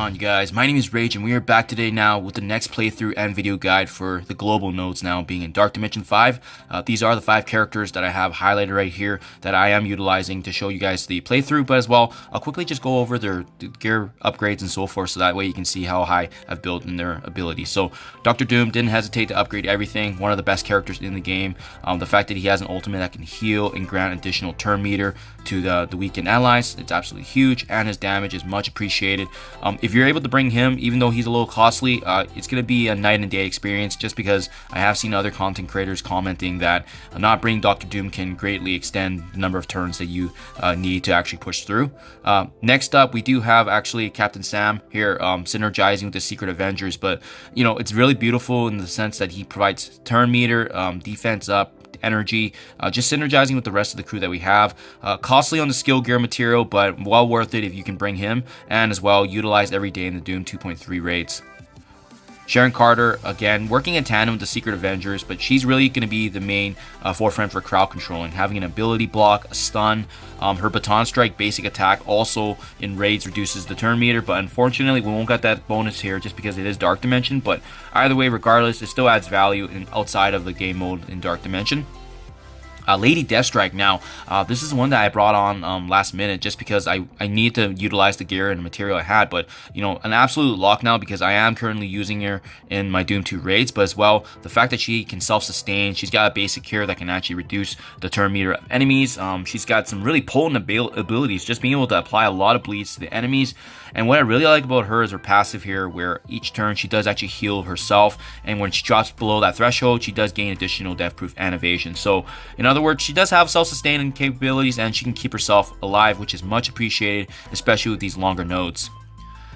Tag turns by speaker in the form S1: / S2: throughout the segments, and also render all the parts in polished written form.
S1: on, you guys? My name is Rage and we are back today now with the next playthrough and video guide for the global nodes now being in Dark Dimension 5. These are the 5 characters that I have highlighted right here that I am utilizing to show you guys the playthrough, but as well, I'll quickly just go over their gear upgrades and so forth so that way you can see how high I've built in their abilities. So Dr. Doom didn't hesitate to upgrade everything, one of the best characters in the game. The fact that he has an ultimate that can heal and grant additional turn meter to the weakened allies, it's absolutely huge, and his damage is much appreciated. If you're able to bring him, even though he's a little costly, it's going to be a night and day experience, just because I have seen other content creators commenting that not bringing Dr. Doom can greatly extend the number of turns that you need to actually push through. Next up, we do have actually Captain Sam here synergizing with the Secret Avengers, but you know, it's really beautiful in the sense that he provides turn meter, defense up, energy, just synergizing with the rest of the crew that we have. Costly on the skill gear material, but well worth it if you can bring him, and as well utilized every day in the Doom 2.3 raids. Sharon Carter, again, working in tandem with the Secret Avengers, but she's really going to be the main forefront for crowd controlling, having an ability block, a stun. Her baton strike basic attack also in raids reduces the turn meter, but unfortunately we won't get that bonus here just because it is Dark Dimension. But either way, regardless, it still adds value outside of the game mode in Dark Dimension. Lady Deathstrike now, this is one that I brought on last minute just because I need to utilize the gear and the material I had, but you know, an absolute lock now because I am currently using her in my Doom 2 raids, but as well, the fact that she can self-sustain, she's got a basic cure that can actually reduce the turn meter of enemies. She's got some really potent abilities, just being able to apply a lot of bleeds to the enemies. And what I really like about her is her passive here, where each turn she does actually heal herself, and when she drops below that threshold, she does gain additional death proof and evasion. So in other words, she does have self-sustaining capabilities and she can keep herself alive, which is much appreciated, especially with these longer nodes.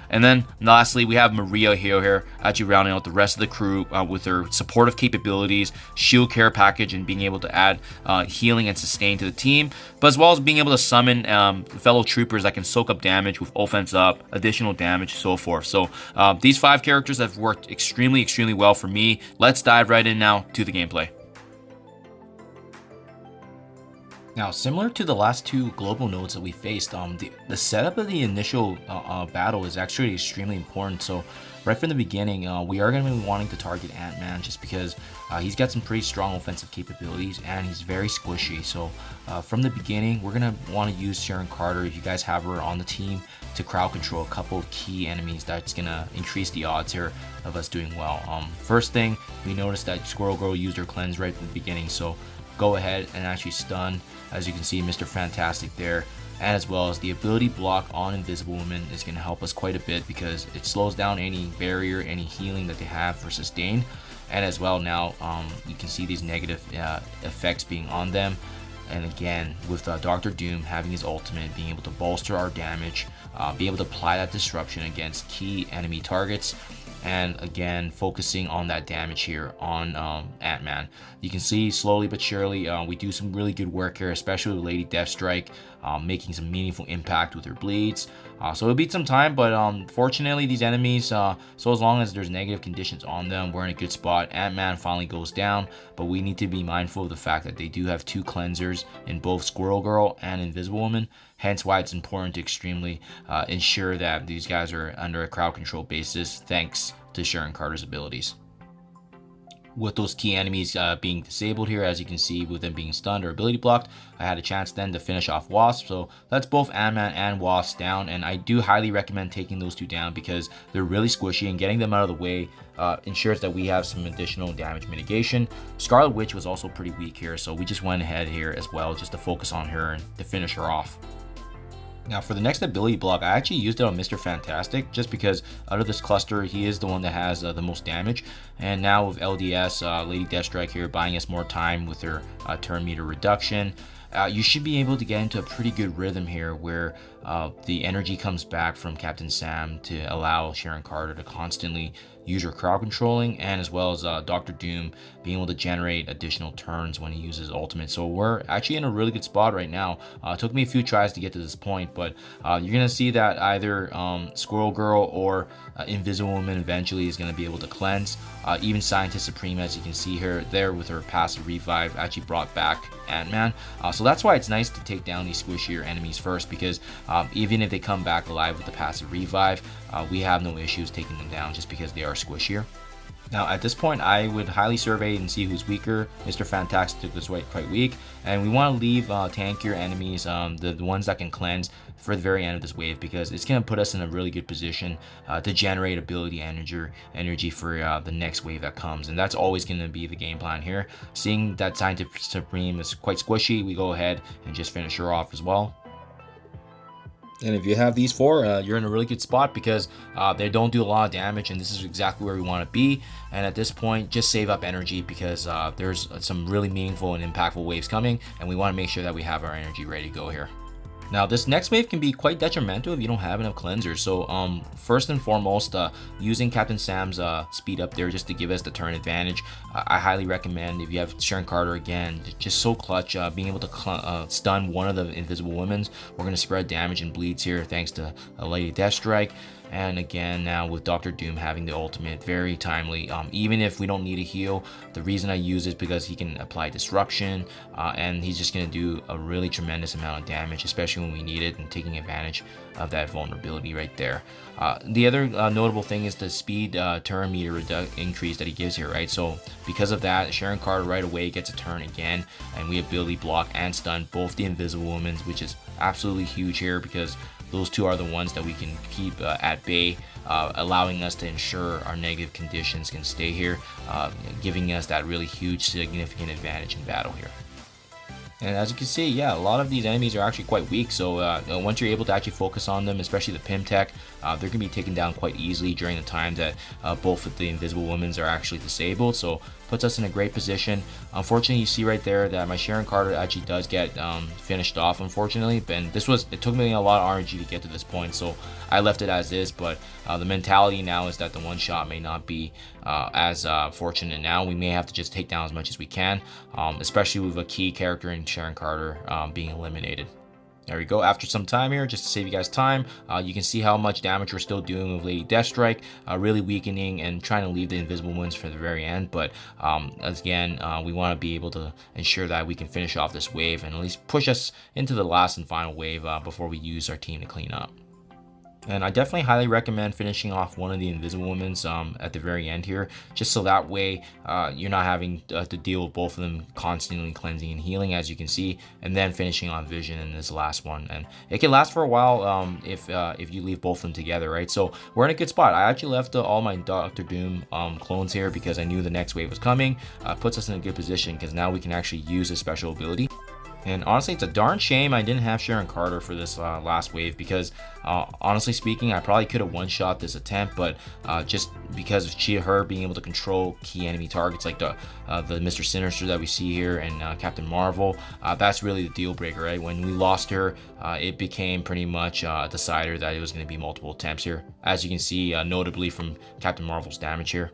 S1: And then lastly, we have Maria here actually rounding out the rest of the crew with her supportive capabilities, shield care package, and being able to add healing and sustain to the team, but as well as being able to summon fellow troopers that can soak up damage with offense up, additional damage, so forth. So these 5 characters have worked extremely well for me. Let's dive right in now to the gameplay. Now, similar to the last 2 global nodes that we faced, the setup of the initial battle is actually extremely important. So right from the beginning, we are going to be wanting to target Ant-Man just because he's got some pretty strong offensive capabilities and he's very squishy. So from the beginning, we're going to want to use Sharon Carter, if you guys have her on the team, to crowd control a couple of key enemies that's going to increase the odds here of us doing well. First thing, we noticed that Squirrel Girl used her cleanse right from the beginning, so go ahead and actually stun, as you can see, Mr. Fantastic there, and as well as the ability block on Invisible Woman is going to help us quite a bit because it slows down any barrier, any healing that they have for sustain, and as well now you can see these negative effects being on them. And again, with Dr. Doom having his ultimate, being able to bolster our damage, be able to apply that disruption against key enemy targets, and again focusing on that damage here on Ant-Man. You can see slowly but surely we do some really good work here, especially with Lady Deathstrike making some meaningful impact with her bleeds. So it'll beat some time, but fortunately these enemies, so as long as there's negative conditions on them, we're in a good spot. Ant-Man finally goes down, but we need to be mindful of the fact that they do have 2 cleansers in both Squirrel Girl and Invisible Woman, hence why it's important to extremely ensure that these guys are under a crowd control basis thanks to Sharon Carter's abilities. With those key enemies being disabled here, as you can see, with them being stunned or ability blocked, I had a chance then to finish off Wasp. So that's both Ant-Man and Wasp down, and I do highly recommend taking those 2 down because they're really squishy, and getting them out of the way ensures that we have some additional damage mitigation. Scarlet Witch was also pretty weak here, so we just went ahead here as well just to focus on her and to finish her off. Now for the next ability block, I actually used it on Mr. Fantastic just because out of this cluster, he is the one that has the most damage. And now with LDS, Lady Deathstrike here buying us more time with her turn meter reduction, you should be able to get into a pretty good rhythm here where the energy comes back from Captain Sam to allow Sharon Carter to constantly use her crowd controlling, and as well as Dr. Doom being able to generate additional turns when he uses ultimate. So we're actually in a really good spot right now. It took me a few tries to get to this point, but you're gonna see that either Squirrel Girl or Invisible Woman eventually is gonna be able to cleanse. Even Scientist Supreme, as you can see here there with her passive revive, actually brought back Ant-Man. So that's why it's nice to take down these squishier enemies first, because even if they come back alive with the passive revive, we have no issues taking them down just because they are squishier. Now at this point, I would highly survey and see who's weaker. Mr. Fantastic is quite weak, and we want to leave tankier enemies, the ones that can cleanse, for the very end of this wave, because it's going to put us in a really good position to generate ability energy for the next wave that comes, and that's always going to be the game plan here. Seeing that Scientific Supreme is quite squishy, we go ahead and just finish her off as well. And if you have these 4, you're in a really good spot, because they don't do a lot of damage, and this is exactly where we want to be. And at this point, just save up energy, because there's some really meaningful and impactful waves coming, and we want to make sure that we have our energy ready to go here. Now this next wave can be quite detrimental if you don't have enough cleansers. So first and foremost, using Captain Sam's speed up there just to give us the turn advantage. I highly recommend, if you have Sharon Carter, again, just so clutch, being able to stun one of the invisible women's. We're going to spread damage and bleeds here thanks to a Lady Deathstrike. And again, now with Dr. Doom having the ultimate, very timely. Even if we don't need a heal, the reason I use it is because he can apply disruption, and he's just going to do a really tremendous amount of damage, especially when we need it, and taking advantage of that vulnerability right there. The other notable thing is the speed turn meter increase that he gives here, right? So because of that, Sharon Carter right away gets a turn again, and we ability block and stun both the invisible women, which is absolutely huge here, because those 2 are the ones that we can keep at bay, allowing us to ensure our negative conditions can stay here, giving us that really huge, significant advantage in battle here. And as you can see, yeah, a lot of these enemies are actually quite weak, so once you're able to actually focus on them, especially the Pim Tech, they're going to be taken down quite easily during the time that both of the invisible women are actually disabled, so puts us in a great position. Unfortunately, you see right there that my Sharon Carter actually does get finished off, unfortunately, and it took me a lot of RNG to get to this point, so I left it as is. But the mentality now is that the one shot may not be as fortunate now. We may have to just take down as much as we can, especially with a key character in Sharon Carter being eliminated. There we go. After some time here, just to save you guys time, you can see how much damage we're still doing with Lady Deathstrike, really weakening and trying to leave the invisible ones for the very end. But again, we want to be able to ensure that we can finish off this wave and at least push us into the last and final wave before we use our team to clean up. And I definitely highly recommend finishing off one of the invisible women's at the very end here, just so that way you're not having to deal with both of them constantly cleansing and healing, as you can see, and then finishing on Vision in this last one. And it can last for a while if you leave both of them together, right? So we're in a good spot. I actually left all my Dr. Doom clones here because I knew the next wave was coming. Puts us in a good position because now we can actually use his special ability. And honestly, it's a darn shame I didn't have Sharon Carter for this last wave, because honestly speaking, I probably could have one-shot this attempt, but just because of her being able to control key enemy targets like the Mr. Sinister that we see here and Captain Marvel, that's really the deal breaker, right? When we lost her, it became pretty much a decider that it was going to be multiple attempts here, as you can see notably from Captain Marvel's damage here.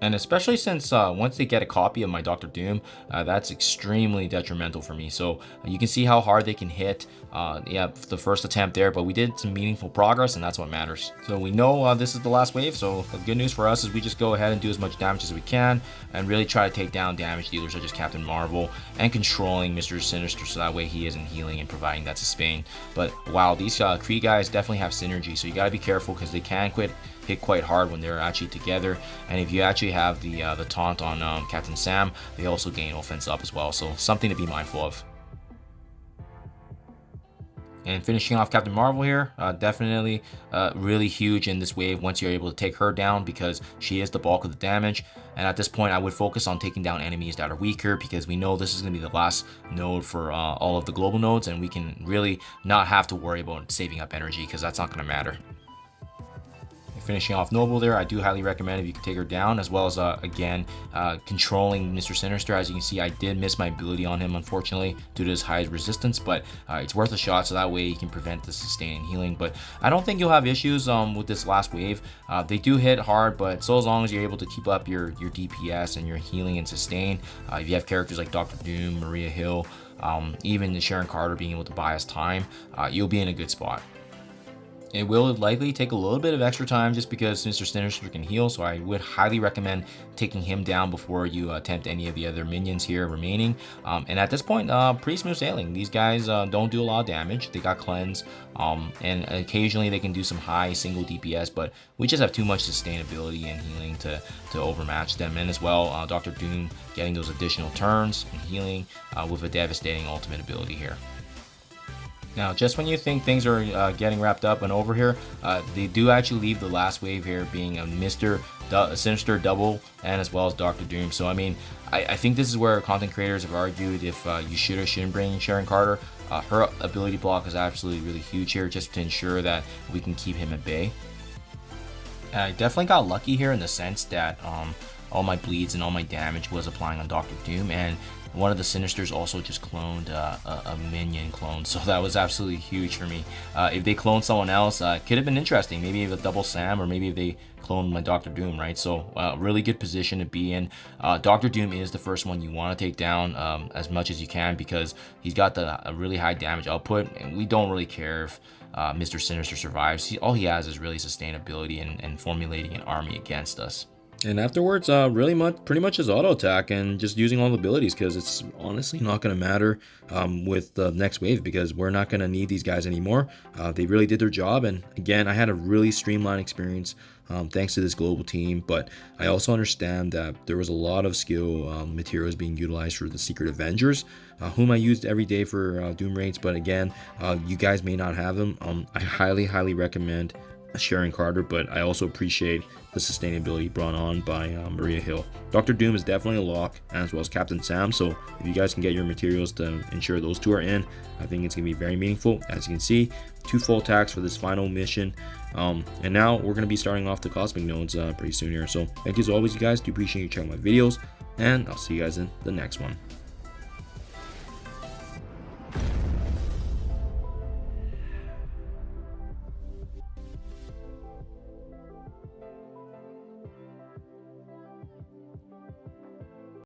S1: And especially since once they get a copy of my Dr. Doom, that's extremely detrimental for me. So you can see how hard they can hit the first attempt there, but we did some meaningful progress, and that's what matters. So we know this is the last wave, so the good news for us is we just go ahead and do as much damage as we can and really try to take down damage dealers such as Captain Marvel and controlling Mr. Sinister, so that way he isn't healing and providing that sustain. But wow, these Kree guys definitely have synergy, so you gotta be careful because they can hit quite hard when they're actually together. And if you actually have the taunt on Captain Sam, they also gain offense up as well, so something to be mindful of. And finishing off Captain Marvel here, definitely really huge in this wave once you're able to take her down, because she is the bulk of the damage. And at this point, I would focus on taking down enemies that are weaker, because we know this is going to be the last node for all of the global nodes, and we can really not have to worry about saving up energy, because that's not going to matter. Finishing off Noble there, I do highly recommend if you can take her down, as well as again controlling Mr. Sinister. As you can see, I did miss my ability on him, unfortunately, due to his high resistance, but it's worth a shot, so that way you can prevent the sustain and healing. But I don't think you'll have issues with this last wave. They do hit hard, but so as long as you're able to keep up your DPS and your healing and sustain, if you have characters like Dr. Doom, Maria Hill, even Sharon Carter being able to buy us time, you'll be in a good spot. It will likely take a little bit of extra time just because Mr. Sinister can heal, so I would highly recommend taking him down before you attempt any of the other minions here remaining. And at this point, pretty smooth sailing. These guys don't do a lot of damage. They got cleanse, and occasionally they can do some high single DPS, but we just have too much sustainability and healing to overmatch them. And as well, Dr. Doom getting those additional turns and healing with a devastating ultimate ability here. Now, just when you think things are getting wrapped up and over here, they do actually leave the last wave here being a Mr. Sinister double and as well as Dr. Doom. So, I mean, I think this is where content creators have argued if you should or shouldn't bring Sharon Carter. Her ability block is absolutely really huge here just to ensure that we can keep him at bay. I definitely got lucky here in the sense that all my bleeds and all my damage was applying on Dr. Doom, and one of the Sinisters also just cloned a minion clone, so that was absolutely huge for me. If they cloned someone else, it could have been interesting. Maybe a double Sam, or maybe if they cloned my Dr. Doom, right? So really good position to be in. Dr. Doom is the first one you want to take down as much as you can because he's got a really high damage output, and we don't really care if Mr. Sinister survives. All he has is really sustainability and formulating an army against us. And afterwards, pretty much his auto attack and just using all the abilities, because it's honestly not going to matter with the next wave because we're not going to need these guys anymore. They really did their job, and again, I had a really streamlined experience thanks to this global team, but I also understand that there was a lot of skill materials being utilized for the Secret Avengers, whom I used every day for Doom raids, but again, you guys may not have them. I highly recommend Sharon Carter, but I also appreciate the sustainability brought on by Maria Hill. Dr. Doom is definitely a lock, as well as Captain Sam, so if you guys can get your materials to ensure those two are in, I think it's going to be very meaningful. As you can see, 2 full attacks for this final mission, and now we're going to be starting off the Cosmic Nodes pretty soon here. So thank you as always, you guys. Do appreciate you checking my videos, and I'll see you guys in the next one.